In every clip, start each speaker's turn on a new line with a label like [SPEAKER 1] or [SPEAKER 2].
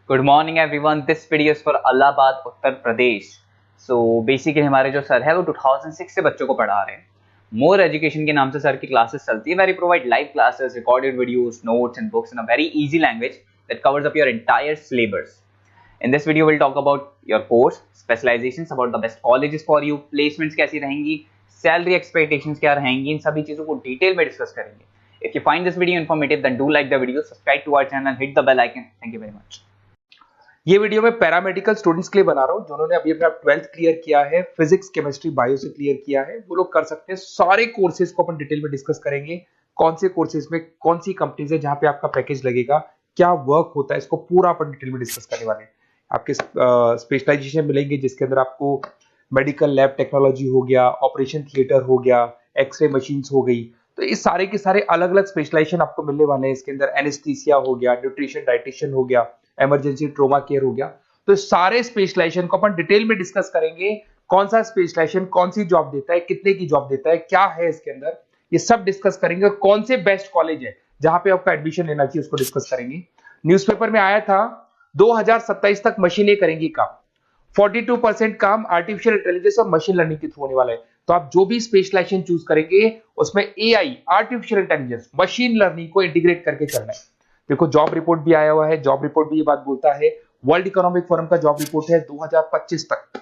[SPEAKER 1] Good morning everyone, this video is for Allahabad Uttar Pradesh. So basically हमारे जो sir है वो 2006 से बच्चों को पढ़ा रहे हैं। मोर एजुकेशन के नाम से सर की क्लासेस चलती है, very provide live classes, recorded videos, notes and books in a very easy language that covers up your entire syllabus. In this video, we'll talk about your course, specializations, about the best colleges for you, placements कैसी रहेंगी, salary expectations क्या रहेंगी, इन सभी चीजों को detail में discuss करेंगे। If you find this video informative, then do like the video, subscribe to our channel, hit the bell icon. Thank you very much.
[SPEAKER 2] ये वीडियो मैं पैरामेडिकल स्टूडेंट्स के लिए बना रहा हूँ जिन्होंने अभी अपना 12th क्लियर किया है, फिजिक्स केमिस्ट्री बायो से क्लियर किया है, वो लोग कर सकते हैं। सारे कोर्सेज को अपन डिटेल में डिस्कस करेंगे। कौन से कोर्सेज में कौन सी कंपनीज है जहां पे आपका पैकेज लगेगा, क्या वर्क होता है, इसको पूरा अपन डिटेल में डिस्कस करने वाले हैं। आपके स्पेशलाइजेशन मिलेंगे जिसके अंदर आपको मेडिकल लैब टेक्नोलॉजी हो गया, ऑपरेशन थिएटर हो गया, एक्सरे मशीन्स हो गई। तो इस सारे के सारे अलग अलग स्पेशलाइजेशन आपको मिलने वाले हैं। इसके अंदर एनेस्थीसिया हो गया, न्यूट्रिशन डाइटिशियन हो गया, इमरजेंसी ट्रोमा केयर हो गया। तो सारे स्पेशलाइजेशन को अपन डिटेल में डिस्कस करेंगे। कौन सा स्पेशलाइजेशन कौन सी जॉब देता है, कितने की जॉब देता है, क्या है इसके अंदर, ये सब डिस्कस करेंगे। कौन से बेस्ट कॉलेज है जहां पे आपका एडमिशन लेना चाहिए उसको डिस्कस करेंगे। न्यूज़पेपर में आया था 2027 तक मशीनें करेंगी काम। 42% काम आर्टिफिशियल इंटेलिजेंस और मशीन लर्निंग के थ्रू होने वाला है। तो आप जो भी स्पेशलाइजेशन चूज करेंगे उसमें AI, artificial intelligence, machine learning को इंटीग्रेट करके चलना है। देखो जॉब रिपोर्ट भी आया हुआ है, जॉब रिपोर्ट भी ये बात बोलता है। वर्ल्ड इकोनॉमिक फोरम का जॉब रिपोर्ट है 2025 तक,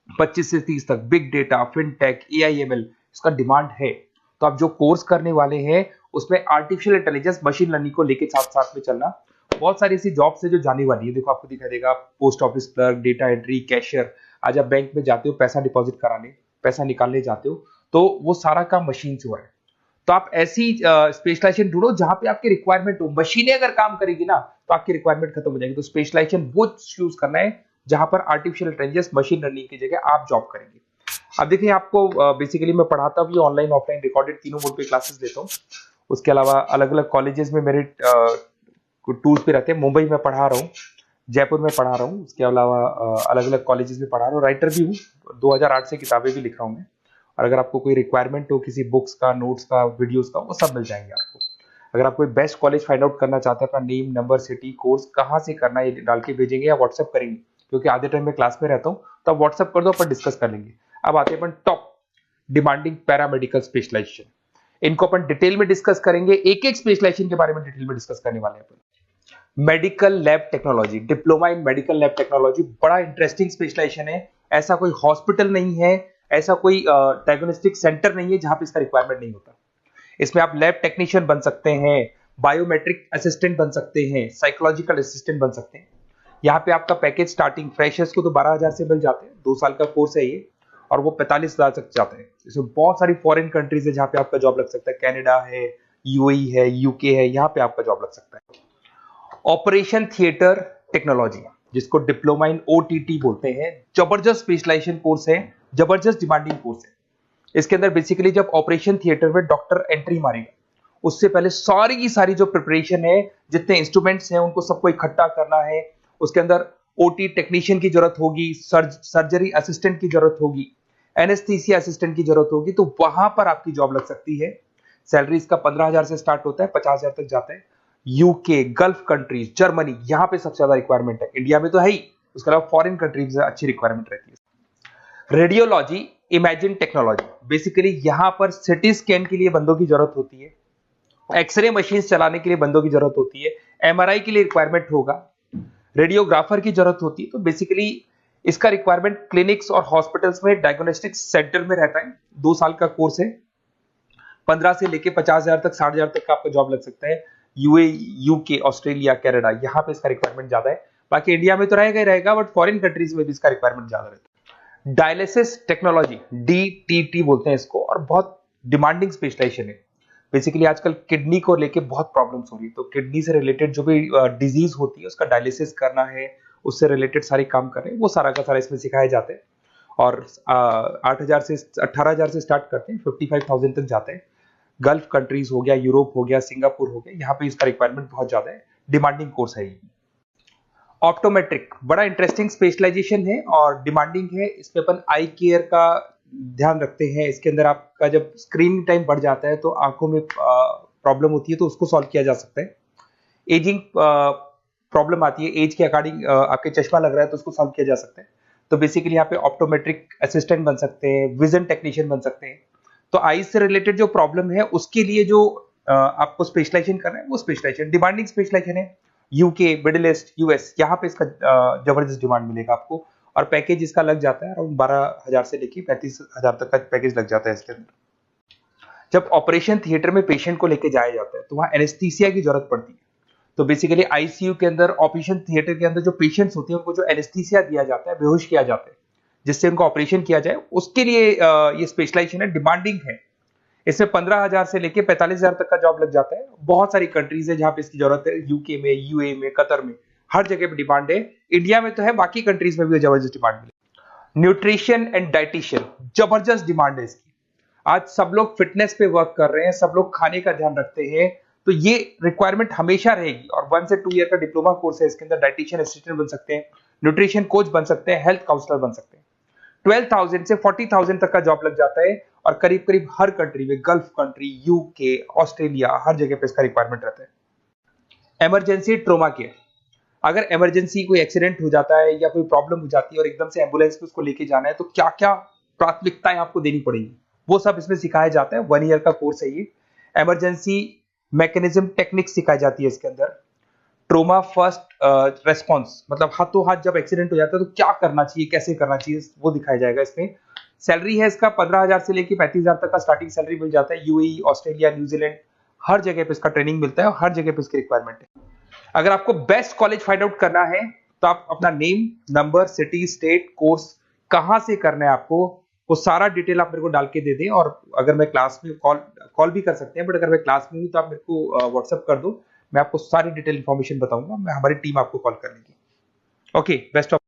[SPEAKER 2] 25 से 30 तक बिग डेटा, फिनटेक, एआईएमएल इसका डिमांड है। तो आप जो कोर्स करने वाले हैं उसमें आर्टिफिशियल इंटेलिजेंस, मशीन लर्निंग को लेके साथ साथ में चलना। बहुत सारी ऐसी जॉब्स है जो जाने वाली है। देखो आपको दिखाई देगा post office clerk, data entry, cashier. आज आप बैंक में जाते हो पैसा डिपॉजिट कराने, पैसा निकालने जाते हो, तो वो सारा काम मशीन से हो रहा है। तो आप ऐसी स्पेशलाइजेशन ढूंढो जहां पे आपकी रिक्वायरमेंट हो। मशीनें अगर काम करेगी ना तो आपकी रिक्वायरमेंट खत्म हो जाएगी। तो स्पेशलाइजेशन वो चूज करना है जहां पर आर्टिफिशियल इंटेलिजेंस, मशीन लर्निंग की जगह आप जॉब करेंगे। अब देखिए आपको बेसिकली मैं पढ़ाता भी ऑनलाइन ऑफलाइन रिकॉर्डेड तीनों मोड पे क्लासेस लेता हूँ। उसके अलावा अलग अलग कॉलेजेस में मेरे टूर्स पे रहते हैं। मुंबई में पढ़ा रहा हूँ, जयपुर में पढ़ा रहा हूँ, उसके अलावा अलग अलग कॉलेजेस में पढ़ा रहा हूँ। राइटर भी हूँ, 2008 से किताबें भी लिख रहा हूँ मैं। और अगर आपको कोई रिक्वायरमेंट हो किसी बुक्स का, नोट्स का, वीडियोस का, वो सब मिल जाएंगे आपको। अगर आप कोई बेस्ट कॉलेज फाइंड आउट करना चाहते हैं, अपना नेम, नंबर, सिटी, कोर्स कहाँ से करना है ये डाल के भेजेंगे या व्हाट्सएप करेंगे, क्योंकि आधे टाइम में क्लास में रहता हूँ। तो आप व्हाट्सएप कर दो, अपन डिस्कस कर लेंगे। अब आते हैं अपन टॉप डिमांडिंग पैरामेडिकल स्पेशलाइजेशन। इनको अपन डिटेल में डिस्कस करेंगे। एक एक स्पेशलाइजेशन के बारे में डिटेल में डिस्कस करने वाले हैं अपन। Medical lab technology, diploma in medical lab technology बड़ा इंटरेस्टिंग स्पेशलाइजेशन है। ऐसा कोई हॉस्पिटल नहीं है, ऐसा कोई डायग्नोस्टिक सेंटर नहीं है जहां पे इसका रिक्वायरमेंट नहीं होता। इसमें आप लैब टेक्नीशियन बन सकते हैं, बायोमेट्रिक असिस्टेंट बन सकते हैं, साइकोलॉजिकल असिस्टेंट बन सकते हैं। यहाँ पे आपका पैकेज स्टार्टिंग फ्रेशर्स को तो 12,000 से मिल जाते हैं। 2 साल का कोर्स है ये, और वो 45,000 तक जाता है। इसमें बहुत सारी फॉरेन कंट्रीज है जहां पे आपका जॉब लग सकता है। कनाडा है, यूएई है, यूके है, यहाँ पे आपका जॉब लग सकता है। ऑपरेशन थिएटर टेक्नोलॉजी, जिसको डिप्लोमा इन ओटीटी बोलते हैं, जबरदस्त स्पेशलाइजेशन कोर्स है, जबरदस्त डिमांडिंग कोर्स है। इसके अंदर बेसिकली जब ऑपरेशन थिएटर में डॉक्टर एंट्री मारेगा उससे पहले सारी की सारी जो प्रिपरेशन है, जितने इंस्ट्रूमेंट्स हैं उनको सबको इकट्ठा करना है। उसके अंदर ओटी टेक्नीशियन की जरूरत होगी, सर्जरी असिस्टेंट की जरूरत होगी, एनेस्थीसिया असिस्टेंट की जरूरत होगी। तो वहां पर आपकी जॉब लग सकती है। सैलरी इसका 15,000 से स्टार्ट होता है, 50,000 तक जाता है। यूके, गल्फ कंट्रीज, जर्मनी, यहाँ पे सबसे ज्यादा रिक्वायरमेंट है। इंडिया में तो है ही, उसके अलावा फॉरेन कंट्रीज में अच्छी रिक्वायरमेंट रहती है। रेडियोलॉजी इमेजिन टेक्नोलॉजी, बेसिकली यहाँ पर सिटी स्कैन के लिए बंदों की जरूरत होती है, एक्सरे मशीन चलाने के लिए बंदों की जरूरत होती है, एमआरआई के लिए रिक्वायरमेंट होगा, रेडियोग्राफर की जरूरत होती है। तो बेसिकली इसका रिक्वायरमेंट क्लिनिक्स और हॉस्पिटल्स में, डायग्नोस्टिक सेंटर में रहता है। 2 साल का कोर्स है। 15 से लेके 50,000 तक, 60,000 तक का आपका जॉब लग सकता है। यूए, यूके, ऑस्ट्रेलिया, कनाडा, यहाँ पे इसका रिक्वायरमेंट ज्यादा है। बाकी इंडिया में तो रहेगा ही रहेगा, बट फॉरेन कंट्रीज में भी इसका रिक्वायरमेंट ज्यादा रहता है। डायलिसिस टेक्नोलॉजी, डीटीटी बोलते हैं इसको, और बहुत डिमांडिंग स्पेशलाइजेशन है। बेसिकली आजकल किडनी को लेके बहुत प्रॉब्लम्स हो रही है। तो किडनी से रिलेटेड जो भी डिजीज होती है उसका डायलिसिस करना है, उससे रिलेटेड सारे काम कर रहे हैं, वो सारा का सारा इसमें सिखाए जाते हैं। और 8,000 से 18,000 से स्टार्ट करते हैं, 55,000 तक जाते हैं। गल्फ कंट्रीज हो गया, यूरोप हो गया, सिंगापुर हो गया, यहाँ पे इसका रिक्वायरमेंट बहुत ज्यादा है। डिमांडिंग कोर्स है ये। ऑप्टोमेट्रिक बड़ा इंटरेस्टिंग स्पेशलाइजेशन है और डिमांडिंग है। इसमें अपन आई केयर का ध्यान रखते हैं। इसके अंदर आपका जब स्क्रीन टाइम बढ़ जाता है तो आंखों में प्रॉब्लम होती है, तो उसको सॉल्व किया जा सकता है। एजिंग प्रॉब्लम आती है, एज के अकॉर्डिंग आपके चश्मा लग रहा है तो उसको सॉल्व किया जा सकता है। तो बेसिकली यहाँ पे ऑप्टोमेट्रिक असिस्टेंट बन सकते हैं, विजन टेक्नीशियन बन सकते हैं। तो आईज से रिलेटेड जो प्रॉब्लम है उसके लिए जो आपको स्पेशलाइजेशन करना है वो स्पेशलाइजेशन डिमांडिंग स्पेशलाइजेशन है। यूके, मिडिल ईस्ट, यूएस, यहाँ पे इसका जबरदस्त डिमांड मिलेगा आपको। और पैकेज इसका लग जाता है अराउंड 12,000 से लेके 35,000 तक का पैकेज लग जाता है इसके अंदर। जब ऑपरेशन थिएटर में पेशेंट को लेके जाया जाता है तो वहाँ एनेस्थीसिया की जरूरत पड़ती है। तो बेसिकली आईसीयू के अंदर, ऑपरेशन थिएटर के अंदर जो पेशेंट्स होते हैं उनको जो एनेस्थीसिया दिया जाता है, बेहोश किया जाता है जिससे उनको ऑपरेशन किया जाए, उसके लिए ये स्पेशलाइजेशन है, डिमांडिंग है। इसमें 15,000 से लेके 45,000 तक का जॉब लग जाता है। बहुत सारी कंट्रीज है जहां पे इसकी जरूरत है, यूके में, यूए में, कतर में, हर जगह पे डिमांड है। इंडिया में तो है, बाकी कंट्रीज में भी जबरदस्त डिमांड मिले। न्यूट्रिशन एंड डाइटिशियन, जबरदस्त डिमांड है इसकी। आज सब लोग फिटनेस पे वर्क कर रहे हैं, सब लोग खाने का ध्यान रखते हैं, तो ये रिक्वायरमेंट हमेशा रहेगी। और 1 से 2 ईयर का डिप्लोमा कोर्स है, इसके अंदर डाइटिशियन असिस्टेंट बन सकते हैं, न्यूट्रिशन कोच बन सकते हैं, हेल्थ काउंसलर बन सकते हैं। 12,000 से 40,000 तक का जॉब लग जाता है। और करीब करीब हर कंट्री में, गल्फ कंट्री, यूके, ऑस्ट्रेलिया, हर जगह पे इसका रिक्वायरमेंट रहता है। इमरजेंसी ट्रोमा केयर, अगर इमरजेंसी कोई एक्सीडेंट हो जाता है या कोई प्रॉब्लम हो जाती है और एकदम से एम्बुलेंस में उसको लेके जाना है तो क्या क्या प्राथमिकताएं आपको देनी पड़ेगी, वो सब इसमें सिखाया जाता है। 1 ईयर का कोर्स है ये। इमरजेंसी मैकेनिज्म टेक्निक सिखाई जाती है इसके अंदर। ट्रोमा फर्स्ट रेस्पॉन्स, मतलब हाथों हाथ जब एक्सीडेंट हो जाता है तो क्या करना चाहिए, कैसे करना चाहिए, वो दिखाया जाएगा इसमें। सैलरी है इसका 15,000 से लेके 35,000 तक का स्टार्टिंग सैलरी मिल जाता है। यूएई, ऑस्ट्रेलिया, न्यूजीलैंड, हर जगह पे इसका ट्रेनिंग मिलता है और हर जगह पे इसकी रिक्वायरमेंट है। अगर आपको बेस्ट कॉलेज फाइंड आउट करना है तो आप अपना name, number, city, state, course कहां से करना है आपको, वो सारा डिटेल आप मेरे को डाल के दे दें। और अगर मैं क्लास में कॉल भी कर सकते हैं, बट अगर मैं क्लास में हूं तो आप मेरे को व्हाट्सएप कर दो, मैं आपको सारी डिटेल इंफॉर्मेशन बताऊंगा, मैं हमारी टीम आपको कॉल कर लेगी। Okay, best of